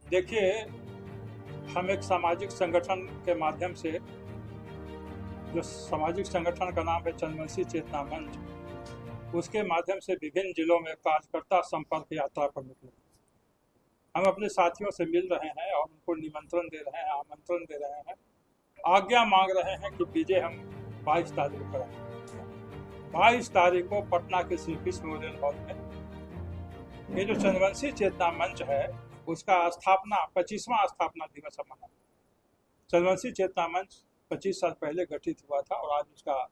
देखिए, हम एक सामाजिक संगठन के माध्यम से, जो सामाजिक संगठन का नाम है चंद्रवंशी चेतना मंच, उसके माध्यम से विभिन्न जिलों में कार्यकर्ता संपर्क यात्रा पर निकले। हम अपने साथियों से मिल रहे हैं और उनको निमंत्रण दे रहे हैं, आमंत्रण दे रहे हैं, आज्ञा मांग रहे हैं कि विजय हम 22 तारीख को कराएं। 22 तारीख को पटना के श्री कृष्ण मेमोरियल हॉल में ये जो चंद्रवंशी चेतना मंच है, उसका 25वां स्थापना दिवस मना। चंद्रवंशी चेतना मंच 25 साल पहले गठित हुआ था और आज उसका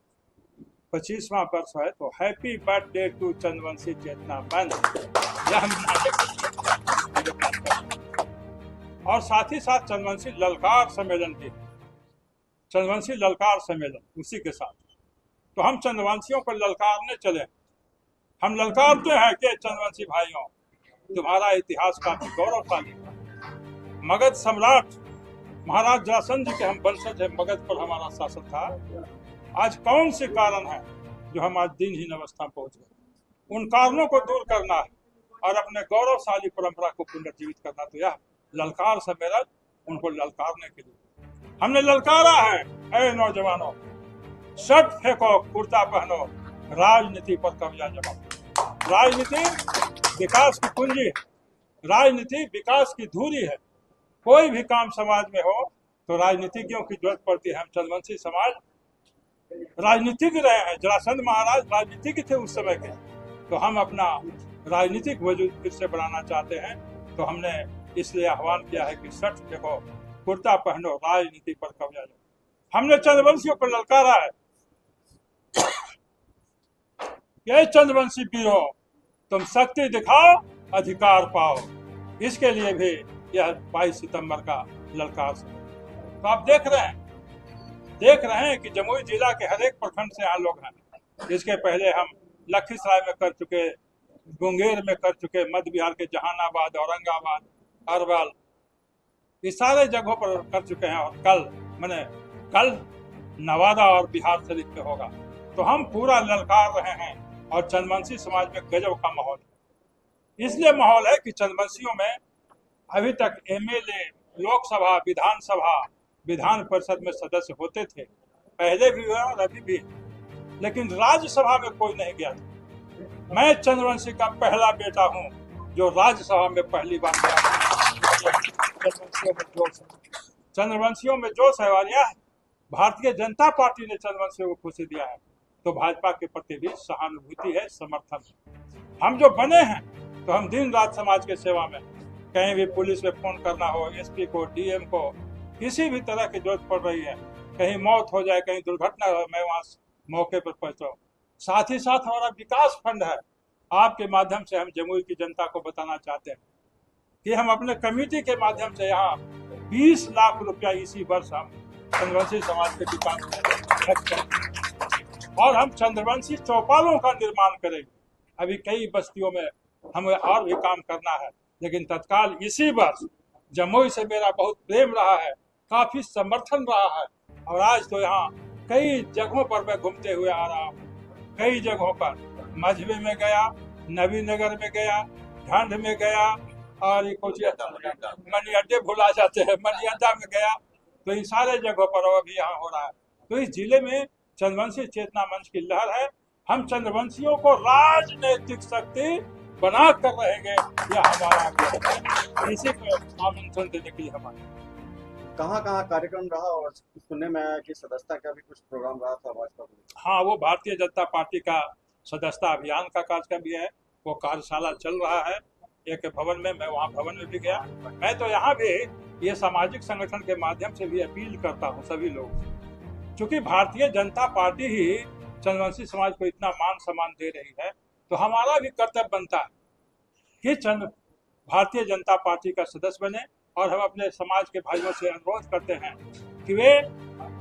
25वां वर्ष है। तो हैप्पी बर्थडे टू चंद्रवंशी चेतना मंच, यह और साथ ही साथ चंद्रवंशी ललकार सम्मेलन भी, चंद्रवंशी ललकार सम्मेलन उसी के साथ। तो हम चंद्रवंशियों को ललकारने चले। हम ललकारते हैं कि चंद्रवंशी भाइयों, तुम्हारा इतिहास काफी गौरवशाली है। मगध सम्राट महाराज जरासंध जी के हम वंशज हैं, मगध पर हमारा शासन था। आज कौन से कारण है जो हम आज दिनहीन अवस्था पहुंच गए? उन कारणों को दूर करना है और अपने गौरवशाली परंपरा को पुनर्जीवित करना। तो यह ललकार सम्मेलन उनको ललकारने के लिए हमने ललकारा है। ऐ नौजवानों, शर्ट फेंको, कुर्ता पहनो, राजनीति पर कब्जा जमाओ। राजनीति विकास की कुंजी है, राजनीति विकास की धुरी है। कोई भी काम समाज में हो तो राजनीतिज्ञों की जरूरत पड़ती है। हम चंद्रवंशी समाज राजनीतिक रहे हैं, जरासंध महाराज राजनीतिक थे उस समय के। तो हम अपना राजनीतिक वजूद फिर से बनाना चाहते हैं। तो हमने इसलिए आह्वान किया है कि शर्ट फेंको, कुर्ता पहनो, राजनीति पर कब्जा जमाओ। हमने चंद्रवंशियों को ललकारा है, ये चंद्रवंशी वीरों, तुम शक्ति दिखाओ, अधिकार पाओ। इसके लिए भी यह 22 सितंबर का ललकार है। तो आप देख रहे हैं कि जमुई जिला के हर एक प्रखंड से यहाँ लोग हैं। इसके पहले हम लखीसराय में कर चुके, मुंगेर में कर चुके, मध्य बिहार के जहानाबाद, औरंगाबाद, अरवल, इस सारे जगहों पर कर चुके हैं। और कल नवादा और बिहार शरीफ पे होगा। तो हम पूरा ललकार रहे हैं और चंद्रवंशी समाज में गजब का माहौल है। इसलिए माहौल है कि चंद्रवंशियों में अभी तक एमएलए, लोकसभा, विधानसभा, विधान परिषद में सदस्य होते थे, पहले भी हुआ और अभी भी, लेकिन राज्यसभा में कोई नहीं गया था। मैं चंद्रवंशी का पहला बेटा हूं जो राज्यसभा में पहली बार गया। चंद्रवंशियों में जोश है और यह भारतीय जनता पार्टी ने चंद्रवंशियों को खुशी दिया है। तो भाजपा के प्रति भी सहानुभूति है, समर्थन है। हम जो बने हैं तो हम दिन रात समाज के सेवा में, कहीं भी पुलिस में फोन करना हो, एसपी को, डीएम को, किसी भी तरह की जरूरत पड़ रही है, कहीं मौत हो जाए, कहीं दुर्घटना हो, मैं वहां मौके पर पहुंचता हूँ। साथ ही साथ हमारा विकास फंड है। आपके माध्यम से हम जमुई की जनता को बताना चाहते हैं कि हम अपने कमेटी के माध्यम से यहाँ 20 लाख रुपया इसी वर्ष हम चंद्रवंशी समाज के विकास में खर्च करेंगे और हम चंद्रवंशी चौपालों का निर्माण करेंगे। अभी कई बस्तियों में हमें और भी काम करना है, लेकिन तत्काल इसी वर्ष जमुई से मेरा बहुत प्रेम रहा है, काफी समर्थन रहा है। और आज तो यहाँ कई जगहों पर मैं घूमते हुए आ रहा हूँ। कई जगहों पर मझवे में गया, नवीनगर में गया, ढंड में गया, और कुछ मनी अड्डे भुला जाते हैं, मनी अड्डा में गया। तो इन सारे जगहों पर अभी यहाँ हो रहा है। तो इस जिले में चंद्रवंशी चेतना मंच की लहर है। हम चंद्रवंशियों को राजनीतिक शक्ति बना कर रहेंगे, यह हमारा इसी को आमंत्रण देने के लिए हमारे। कहाँ कार्यक्रम रहा और सुनने में आया कि सदस्यता का भी कुछ प्रोग्राम रहा था भाजपा में? हाँ, वो भारतीय जनता पार्टी का सदस्यता अभियान का कार्यक्रम भी है। वो कार्यशाला चल रहा है एक भवन में, मैं वहाँ भवन में भी गया। मैं तो यहाँ भी ये सामाजिक संगठन के माध्यम से भी अपील करता हूँ सभी लोग, क्योंकि भारतीय जनता पार्टी ही चंद्रवंशी समाज को इतना मान सम्मान दे रही है, तो हमारा भी कर्तव्य बनता है कि भारतीय जनता पार्टी का सदस्य बने। और हम अपने समाज के भाइयों से अनुरोध करते हैं कि वे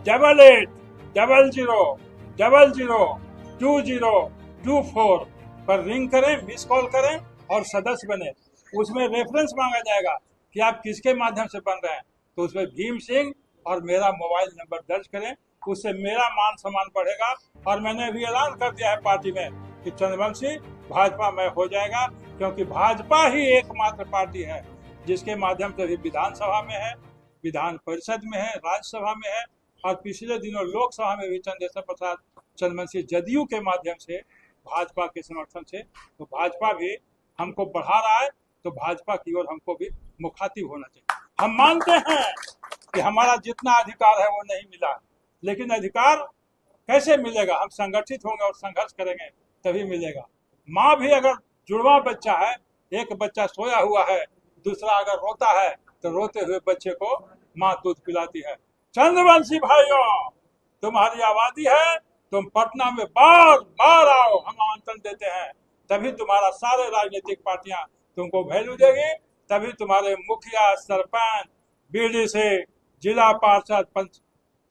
8800002024 पर रिंग करें, मिस कॉल करें और सदस्य बने। उसमें रेफरेंस मांगा जाएगा कि आप किसके माध्यम से बन रहे हैं, तो उसमें भीम सिंह और मेरा मोबाइल नंबर दर्ज करें। उससे मेरा मान सम्मान बढ़ेगा। और मैंने भी ऐलान कर दिया है पार्टी में कि चंद्रवंशी भाजपा में हो जाएगा, क्योंकि भाजपा ही एकमात्र पार्टी है जिसके माध्यम से अभी विधानसभा में है, विधान परिषद में है, राज्यसभा में है, और पिछले दिनों लोकसभा में भी चंद्रशेखर प्रसाद चंद्रवंशी जदयू के माध्यम से भाजपा के समर्थन से, तो भाजपा भी हमको बढ़ा रहा है, तो भाजपा की ओर हमको भी मुखातिब होना चाहिए। हम मानते हैं कि हमारा जितना अधिकार है वो नहीं मिला, लेकिन अधिकार कैसे मिलेगा? हम संगठित होंगे और संघर्ष करेंगे तभी मिलेगा। माँ भी अगर जुड़वा बच्चा है, एक बच्चा सोया हुआ है, दूसरा अगर रोता है तो रोते हुए बच्चे को माँ दूध पिलाती है। चंद्रवंशी भाइयों, तुम्हारी आबादी है, तुम पटना में बार बार आओ, हम आमंत्रण देते हैं, तभी तुम्हारा सारे राजनीतिक पार्टियां तुमको वैल्यू देगी, तभी तुम्हारे मुखिया, सरपंच, बीडीसी, जिला पार्षद, पंच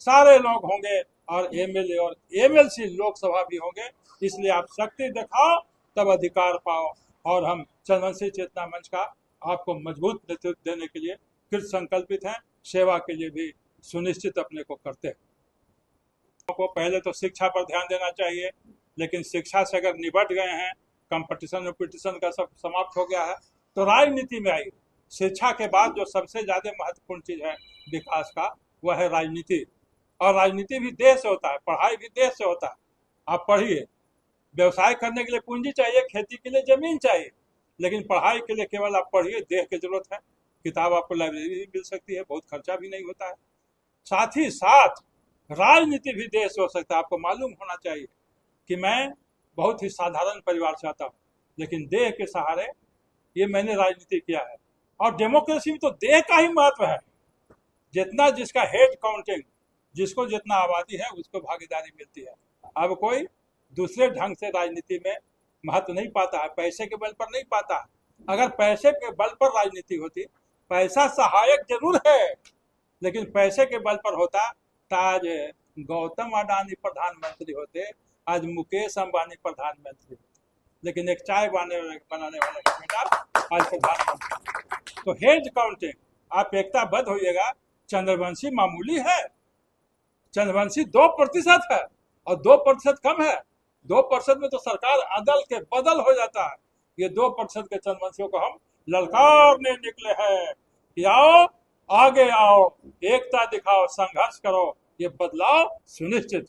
सारे लोग होंगे, और एमएलए और एमएलसी लोकसभा भी होंगे। इसलिए आप शक्ति दिखाओ तब अधिकार पाओ, और हम चंद्रवंशी चेतना मंच का आपको मजबूत नेतृत्व देने के लिए कृत संकल्पित हैं, सेवा के लिए भी सुनिश्चित अपने को करते हैं। को पहले तो शिक्षा पर ध्यान देना चाहिए, लेकिन शिक्षा से अगर निपट गए हैं, कंपटीशन पिटिशन का सब समाप्त हो गया है, तो राजनीति में आई। शिक्षा के बाद जो सबसे ज्यादा महत्वपूर्ण चीज है विकास का, वह है राजनीति। और राजनीति भी देश से होता है, पढ़ाई भी देश से होता है। आप पढ़िए, व्यवसाय करने के लिए पूंजी चाहिए, खेती के लिए जमीन चाहिए, लेकिन पढ़ाई के लिए केवल आप पढ़िए, देश की जरूरत है। किताब आपको लाइब्रेरी भी मिल सकती है, बहुत खर्चा भी नहीं होता है। साथ ही साथ राजनीति भी देश हो सकता है। आपको मालूम होना चाहिए कि मैं बहुत ही साधारण परिवार से आता हूँ, लेकिन देह के सहारे ये मैंने राजनीति किया है। और डेमोक्रेसी में तो देह का ही महत्व है। जितना जिसका हेड काउंटिंग, जिसको जितना आबादी है उसको भागीदारी मिलती है। अब कोई दूसरे ढंग से राजनीति में महत्व नहीं पाता है, पैसे के बल पर नहीं पाता है। अगर पैसे के बल पर राजनीति होती, पैसा सहायक जरूर है, लेकिन पैसे के बल पर होता तो आज गौतम अडानी प्रधानमंत्री होते, आज मुकेश अंबानी प्रधानमंत्री होते, लेकिन एक चाय बनाने वाले का बेटा आज प्रधानमंत्री। तो हेड काउंटिंग, आप एकताबद्ध होइएगा। चंद्रवंशी मामूली है, चंद्रवंशी 2% है, और 2% कम है। 2% में तो सरकार अदल के बदल हो जाता है। ये 2% के चंद्रवंशियों को हम ललकारने निकले हैं कि आओ, आगे आओ, एकता दिखाओ, संघर्ष करो, ये बदलाव सुनिश्चित।